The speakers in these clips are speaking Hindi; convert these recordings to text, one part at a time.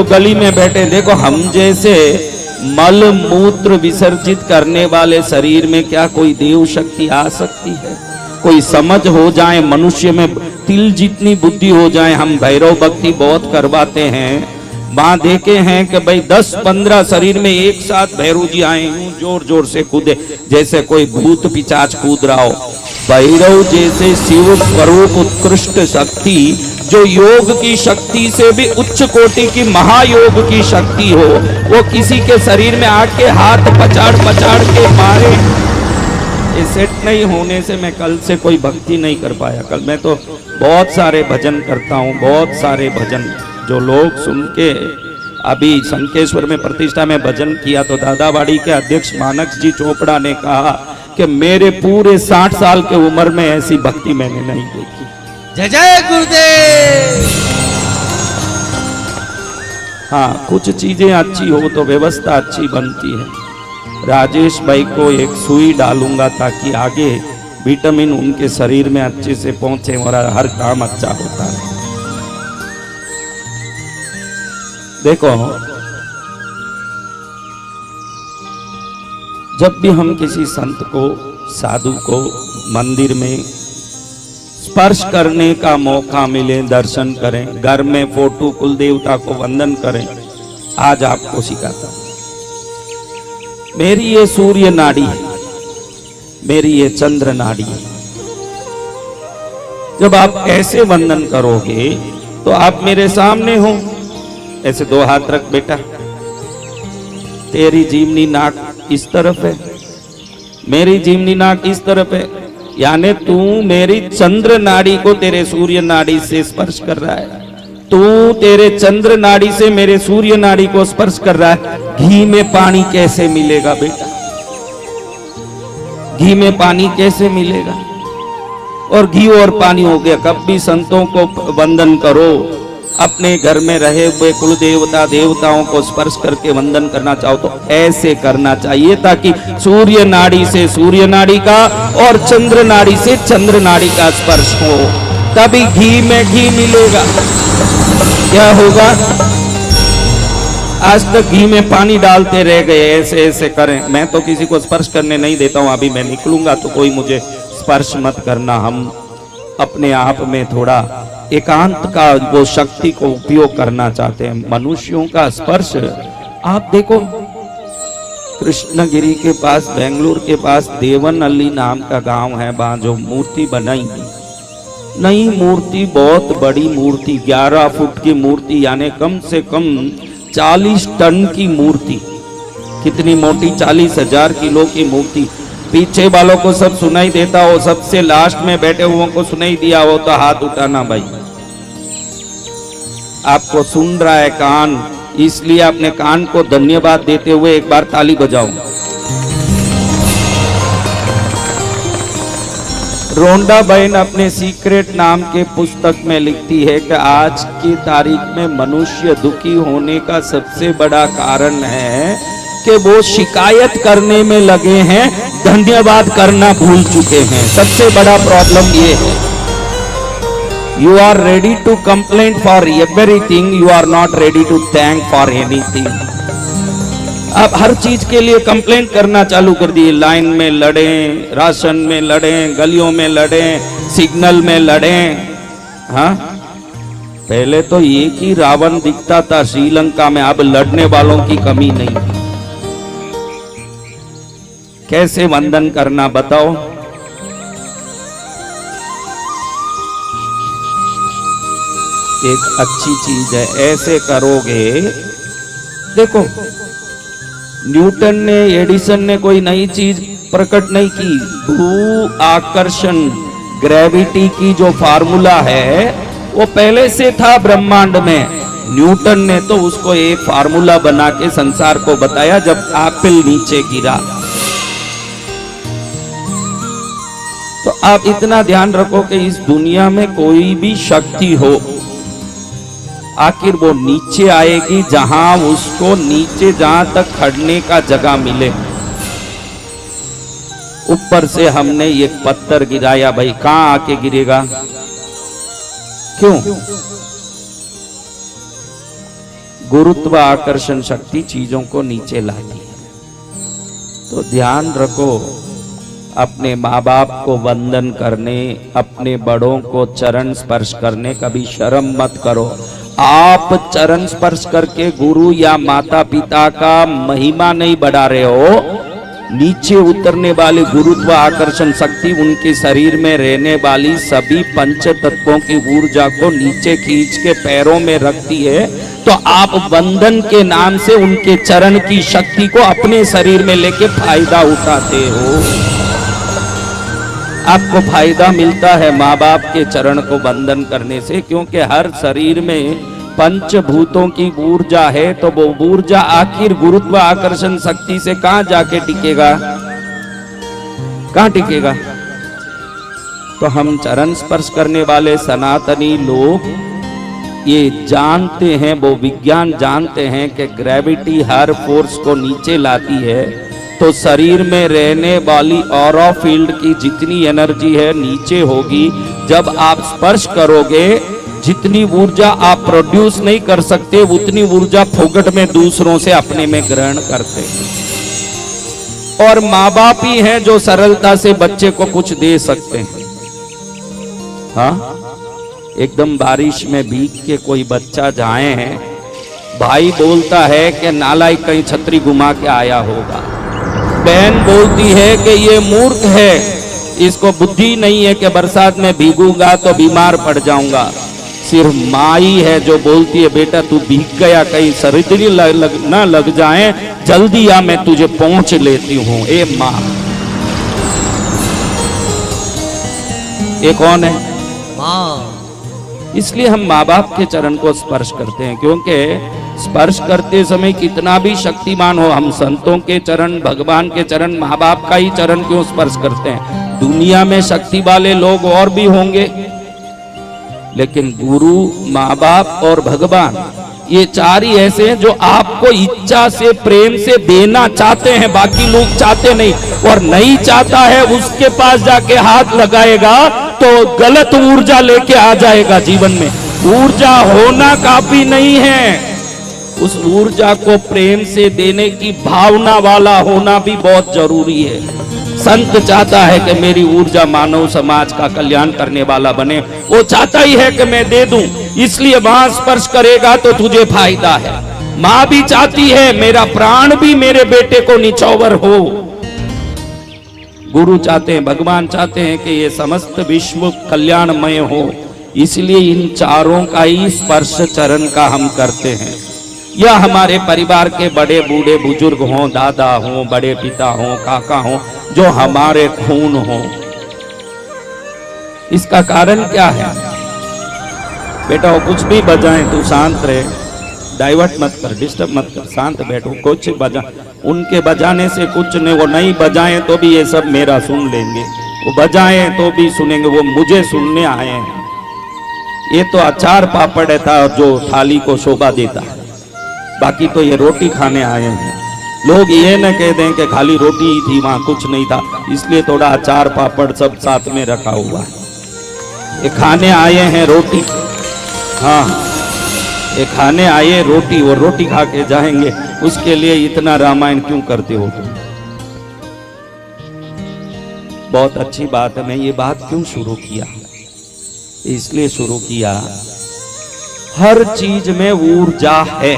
जो गली में बैठे, देखो हम जैसे मल मूत्र विसर्जित करने वाले शरीर में क्या कोई देव शक्ति आ सकती है? कोई समझ हो जाए, मनुष्य में तिल जितनी बुद्धि हो जाए। हम भैरव भक्ति बहुत करवाते हैं, वहां देखे हैं कि भाई 10-15 शरीर में एक साथ भैरव जी आए, जोर जोर से कूदे जैसे कोई भूत पिचाच कूद रहा हो। भैरव जैसे शिव स्वरूप उत्कृष्ट शक्ति, जो योग की शक्ति से भी उच्च कोटि की महायोग की शक्ति हो, वो किसी के शरीर में आके हाथ पचाड़ पचाड़ के मारे, ये सेट नहीं होने से मैं कल से कोई भक्ति नहीं कर पाया। कल मैं तो बहुत सारे भजन करता हूँ, बहुत सारे भजन जो लोग सुन के। अभी संकेश्वर में प्रतिष्ठा में भजन किया तो दादावाड़ी के अध्यक्ष मानक जी चोपड़ा ने कहा कि मेरे पूरे 60 साल के उम्र में ऐसी भक्ति मैंने नहीं देखी। जय जय गुरुदेव। हाँ, कुछ चीजें अच्छी हो तो व्यवस्था अच्छी बनती है। राजेश भाई को एक सुई डालूंगा ताकि आगे विटामिन उनके शरीर में अच्छे से पहुंचे और हर काम अच्छा होता है। देखो, जब भी हम किसी संत को, साधु को मंदिर में स्पर्श करने का मौका मिले, दर्शन करें, घर में फोटो कुल देवता को वंदन करें, आज आपको सिखाता हूं। मेरी ये सूर्य नाड़ी है, मेरी ये चंद्र नाड़ी है। जब आप ऐसे वंदन करोगे तो आप मेरे सामने हो, ऐसे 2 हाथ रख बेटा, तेरी जीवनी नाक इस तरफ है, मेरी जीवनी नाक इस तरफ है, यानी तू मेरी चंद्र नाड़ी को तेरे सूर्य नाड़ी से स्पर्श कर रहा है, तू तेरे चंद्र नाड़ी से मेरे सूर्य नाड़ी को स्पर्श कर रहा है। घी में पानी कैसे मिलेगा बेटा? घी में पानी कैसे मिलेगा? और घी और पानी हो गया। कब भी संतों को वंदन करो, अपने घर में रहे हुए कुल देवता देवताओं को स्पर्श करके वंदन करना चाहो तो ऐसे करना चाहिए, ताकि सूर्य नाड़ी से सूर्य नाड़ी का और चंद्र नाड़ी से चंद्र नाड़ी का स्पर्श हो, तभी घी में घी मिलेगा। क्या होगा? आज तक घी में पानी डालते रह गए, ऐसे ऐसे करें। मैं तो किसी को स्पर्श करने नहीं देता हूं, अभी मैं निकलूंगा तो कोई मुझे स्पर्श मत करना। हम अपने आप में थोड़ा एकांत का वो शक्ति को उपयोग करना चाहते हैं। मनुष्यों का स्पर्श, आप देखो कृष्णगिरी के पास, बेंगलुरु के पास देवनहल्ली नाम का गांव है, वहां जो मूर्ति बनाई, नई मूर्ति, बहुत बड़ी मूर्ति, 11 फुट की मूर्ति, यानी कम से कम 40 टन की मूर्ति। कितनी मोटी? 40,000 किलो की मूर्ति। पीछे वालों को सब सुनाई देता हो, सबसे लास्ट में बैठे हुओं को सुनाई दिया हो तो हाथ उठाना भाई। आपको सुन रहा है कान, इसलिए अपने कान को धन्यवाद देते हुए एक बार ताली बजाओ। रोंडा बहन अपने सीक्रेट नाम के पुस्तक में लिखती है कि आज की तारीख में मनुष्य दुखी होने का सबसे बड़ा कारण है कि वो शिकायत करने में लगे हैं, धन्यवाद करना भूल चुके हैं। सबसे बड़ा प्रॉब्लम ये है। You are ready to complaint for everything, you are not ready to thank for anything. आप हर चीज के लिए कंप्लेंट करना चालू कर दिए। लाइन में लड़े, राशन में लड़े, गलियों में लड़े, सिग्नल में लड़े। हाँ, पहले तो एक ही रावण दिखता था श्रीलंका में, अब लड़ने वालों की कमी नहीं। कैसे वंदन करना बताओ? एक अच्छी चीज है, ऐसे करोगे। देखो, न्यूटन ने, एडिसन ने कोई नई चीज प्रकट नहीं की। भू आकर्षण, ग्रेविटी की जो फार्मूला है वो पहले से था ब्रह्मांड में। न्यूटन ने तो उसको एक फार्मूला बना के संसार को बताया जब एप्पल नीचे गिरा। तो आप इतना ध्यान रखो कि इस दुनिया में कोई भी शक्ति हो, आखिर वो नीचे आएगी जहां उसको नीचे, जहां तक खड़ने का जगह मिले। ऊपर से हमने एक पत्थर गिराया, भाई कहां आके गिरेगा? क्यों? गुरुत्व आकर्षण शक्ति चीजों को नीचे लाती है। तो ध्यान रखो, अपने माँ बाप को वंदन करने, अपने बड़ों को चरण स्पर्श करने कभी शर्म मत करो। आप चरण स्पर्श करके गुरु या माता पिता का महिमा नहीं बढ़ा रहे हो, नीचे उतरने वाले गुरुत्व आकर्षण शक्ति उनके शरीर में रहने वाली सभी पंच तत्वों की ऊर्जा को नीचे खींच के पैरों में रखती है। तो आप वंदन के नाम से उनके चरण की शक्ति को अपने शरीर में लेके फायदा उठाते हो। आपको फायदा मिलता है माँ बाप के चरण को वंदन करने से, क्योंकि हर शरीर में पंचभूतों की ऊर्जा है। तो वो ऊर्जा आखिर गुरुत्व आकर्षण शक्ति से कहां जाके टिकेगा, कहां टिकेगा? तो हम चरण स्पर्श करने वाले सनातनी लोग ये जानते हैं, वो विज्ञान जानते हैं कि ग्रेविटी हर फोर्स को नीचे लाती है। तो शरीर में रहने वाली ऑरा फील्ड की जितनी एनर्जी है नीचे होगी। जब आप स्पर्श करोगे, जितनी ऊर्जा आप प्रोड्यूस नहीं कर सकते उतनी ऊर्जा फोकट में दूसरों से अपने में ग्रहण करते हैं। और माँ बाप ही हैं जो सरलता से बच्चे को कुछ दे सकते हैं। हाँ, एकदम बारिश में भीग के कोई बच्चा जाए हैं, भाई बोलता है कि नालायक कहीं छतरी घुमा के आया होगा, बहन बोलती है कि ये मूर्ख है, इसको बुद्धि नहीं है कि बरसात में भीगूंगा तो बीमार पड़ जाऊंगा। सिर्फ माई है जो बोलती है बेटा तू भीग गया, कहीं सर्दी ना लग जाए, जल्दी आ मैं तुझे पहुंच लेती हूं। ए माँ, ये कौन है? माँ। इसलिए हम माँ बाप के चरण को स्पर्श करते हैं, क्योंकि स्पर्श करते समय कितना भी शक्तिमान हो, हम संतों के चरण, भगवान के चरण, माँ बाप का ही चरण क्यों स्पर्श करते हैं? दुनिया में शक्ति वाले लोग और भी होंगे, लेकिन गुरु, माँ बाप और भगवान ये चार ही ऐसे हैं जो आपको इच्छा से, प्रेम से देना चाहते हैं, बाकी लोग चाहते नहीं। और नहीं चाहता है उसके पास जाके हाथ लगाएगा तो गलत ऊर्जा लेके आ जाएगा जीवन में। ऊर्जा होना काफी नहीं है, उस ऊर्जा को प्रेम से देने की भावना वाला होना भी बहुत जरूरी है। संत चाहता है कि मेरी ऊर्जा मानव समाज का कल्याण करने वाला बने, वो चाहता ही है कि मैं दे दूं, इसलिए वहां स्पर्श करेगा तो तुझे फायदा है। माँ भी चाहती है मेरा प्राण भी मेरे बेटे को निछावर हो। गुरु चाहते हैं, भगवान चाहते हैं कि ये समस्त विश्व कल्याणमय हो, इसलिए इन चारों का ही स्पर्श चरण का हम करते हैं। या हमारे परिवार के बड़े बूढ़े बुजुर्ग हों, दादा हों, बड़े पिता हों, काका हों, जो हमारे खून हो। इसका कारण क्या है? बेटा वो कुछ भी बजाएं तू शांत रहे, डाइवर्ट मत कर, डिस्टर्ब मत कर, शांत बैठो। कुछ बजा, उनके बजाने से कुछ नहीं, वो नहीं बजाएं तो भी ये सब मेरा सुन लेंगे, वो बजाएं तो भी सुनेंगे, वो मुझे सुनने आए हैं। ये तो अचार पापड़ था जो थाली को शोभा देता है, बाकी तो ये रोटी खाने आए हैं। लोग ये न कह दें कि खाली रोटी ही थी, वहां कुछ नहीं था, इसलिए थोड़ा अचार पापड़ सब साथ में रखा हुआ है। ये खाने आए हैं रोटी, हाँ ये खाने आए रोटी, और रोटी खा के जाएंगे, उसके लिए इतना रामायण क्यों करते हो तुम? बहुत अच्छी बात है। मैं ये बात क्यों शुरू किया? इसलिए शुरू किया, हर चीज में ऊर्जा है,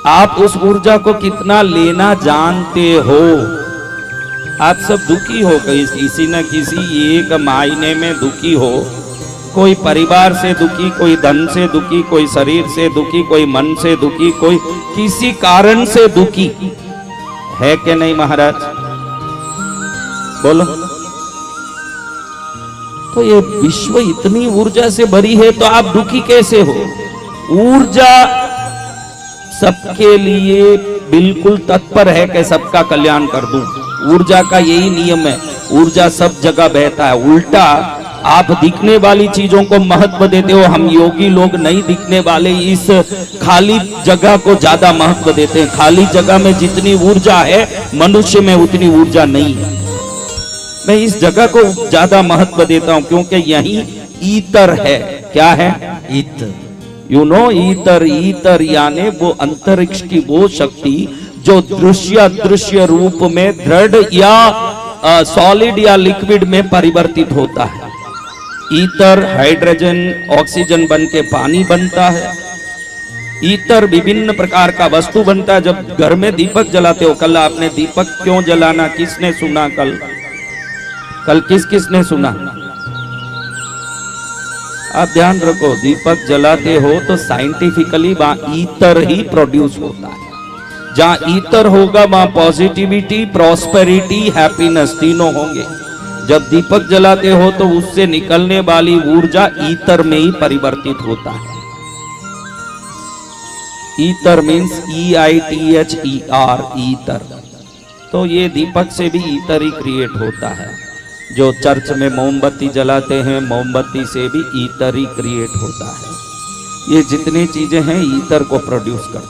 आप उस ऊर्जा को कितना लेना जानते हो। आप सब दुखी हो गए, किसी न किसी एक मायने में दुखी हो। कोई परिवार से दुखी, कोई धन से दुखी, कोई शरीर से दुखी, कोई मन से दुखी, कोई किसी कारण से दुखी है कि नहीं महाराज? बोलो। तो ये विश्व इतनी ऊर्जा से भरी है तो आप दुखी कैसे हो? ऊर्जा सबके लिए बिल्कुल तत्पर है कि सबका कल्याण कर दूं। ऊर्जा का यही नियम है, ऊर्जा सब जगह बहता है। उल्टा आप दिखने वाली चीजों को महत्व देते हो, हम योगी लोग नहीं दिखने वाले इस खाली जगह को ज्यादा महत्व देते हैं। खाली जगह में जितनी ऊर्जा है मनुष्य में उतनी ऊर्जा नहीं है। मैं इस जगह को ज्यादा महत्व देता हूं क्योंकि यही ईतर है। क्या है? ईतर। यू नो ईतर, ईतर यानी वो अंतरिक्ष की वो शक्ति जो दृश्य अदृश्य रूप में दृढ़ या सॉलिड या लिक्विड में परिवर्तित होता है। ईतर हाइड्रोजन ऑक्सीजन बन के पानी बनता है। ईतर विभिन्न प्रकार का वस्तु बनता है। जब घर में दीपक जलाते हो, कल आपने दीपक क्यों जलाना किसने सुना? कल किसने सुना? आप ध्यान रखो, दीपक जलाते हो तो साइंटिफिकली वहां ईतर ही प्रोड्यूस होता है। जहां ईतर होगा वहां पॉजिटिविटी, प्रॉस्पेरिटी, हैप्पीनेस तीनों होंगे। जब दीपक जलाते हो तो उससे निकलने वाली ऊर्जा ईतर में ही परिवर्तित होता है। ईतर मीन्स EITHER, ईतर। तो ये दीपक से भी ईतर ही क्रिएट होता है। जो चर्च में मोमबत्ती जलाते हैं, मोमबत्ती से भी ईतर ही क्रिएट होता है। ये जितनी चीजें हैं ईतर को प्रोड्यूस करते हैं।